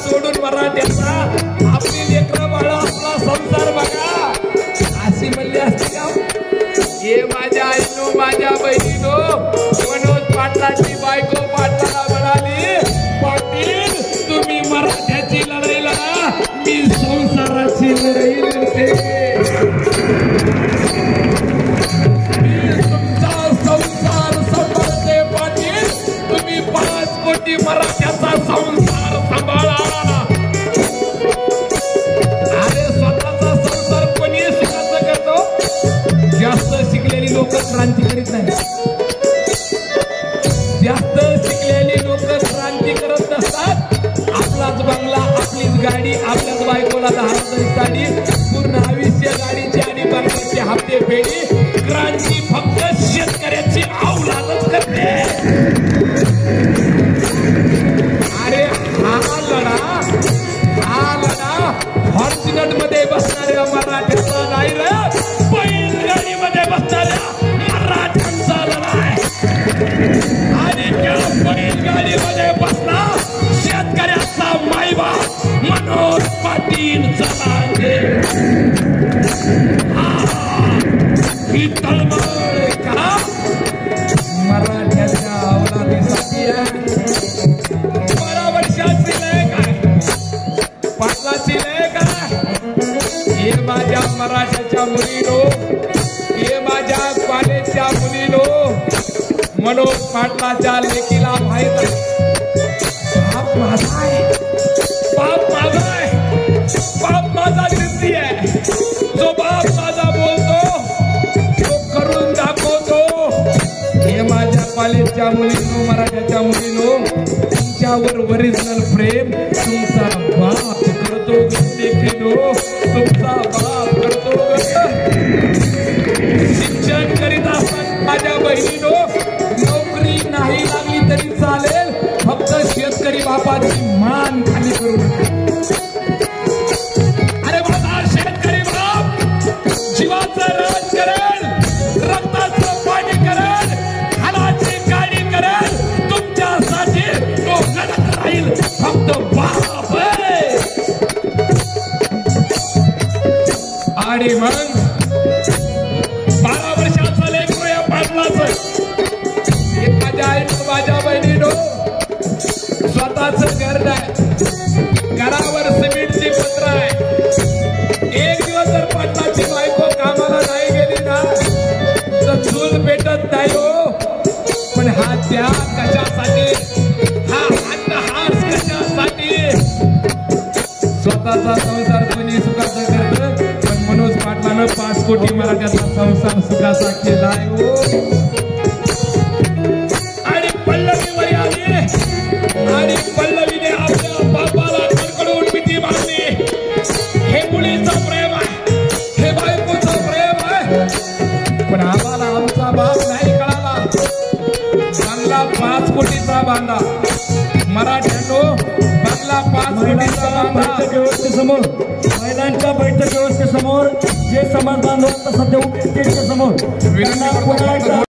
सोडून मराठ्याचा आपली लेकरं बाळ आपला संसार बघा अशी म्हणली असती का? हे माझ्या आईनो माझ्या बहिणीनो मनोज पाटलाची बायको पाटलाला म्हणाली पाटील तुम्ही मराठ्याची लढाई लढा मी संसाराची लढाई लढते मी तुमचा संसार सांभाळते पाटील तुम्ही 5 कोटी मराठ्याचा संसार सांभाळा अरे स्वतःचा संसार कोणी सुखाचं करतो जास्त शिकलेली लोक क्रांती करीत नाही जास्त शिकलेली लोक क्रांती करत नसतात आपलाच बंगला आपलीच गाडी आपल्याच बायकोला 10,000 साडी पूर्ण आयुष्य गाडीची आणि बंगल्याची हप्ते फेडी क्रांती फक्त शेतकऱ्याची अवलादच करते अरे हा लढा फॉर्च्युनर मध्ये बसणाऱ्या मराठ्यांचा नाही रे बैलगाडी मध्ये बसणाऱ्या मराठ्यांचा लढा आणि त्या बैलगाडी मध्ये बसला शेतकऱ्याचा मायबाप मनोज पाटील चला ही तळमळ का मराठ्याच्या अवलादीसाठी वर्षाची लय काय पाटलाची लय काय हे माझ्या मराठ्याच्या मुलीनो हे माझ्या कॉलेजच्या मुलीनो मनोज पाटलाच्या लेकीला माहित आहे बाप माझा आहे बाप माझा आहे बाप माझा निर्णय आहे जो बाप माझा बोलतो तो करून दाखवतो हे माझ्या कॉलेजच्या मुलीनो मराठ्याच्या मुलीनो तुमच्यावर ओरिजिनल प्रेम तुमचा बाप करतो देखील तुमचा बाप करतो शिक्षण करीत असताना माझ्या बहिणीनो नोकरी नाही लागली तरी चालेल फक्त शेतकरी बापाची मान खाली करू नका अरे माझा शेतकरी बाप जीवाचं राज करेल रक्ताचं पाणी करेल हालाची गाडी करेल तुमच्यासाठी तो लढत राहील फक्त बाप आणि मग 12 वर्षाचा लेकरू या पाटलाचं माझ्या आईनं माझ्या बहिणीनो स्वतःच घर नाही घरावर सिमेंटची पत्र आहे एक दिवस जर पाटलाची बायको कामाला नाही गेली ना तर चूल पेटत नाही हो पण हा त्याग कशासाठी हा अट्टहास कशासाठी स्वतःचा संसार कोणी सुखाचा करत पण मनोज पाटलानं 5 कोटी मराठ्याचा संसार सुखाचा केलाय हो आणि पल्लवीवर आली आणि पल्लवीने आपल्या बापाला कडकडून भीती मारली हे मुलीचं प्रेम आहे हे बायकोचं प्रेम आहे पण आम्हाला आमचा बाप नाही कळाला बंगला 5 कोटीचा बांधा मराठ्यांनो बंगला 5 कोटीचा बांधा व्यवस्थेसमोर महिलांच्या बैठक व्यवस्थेसमोर जे समाज बांधव सध्या उभे समोर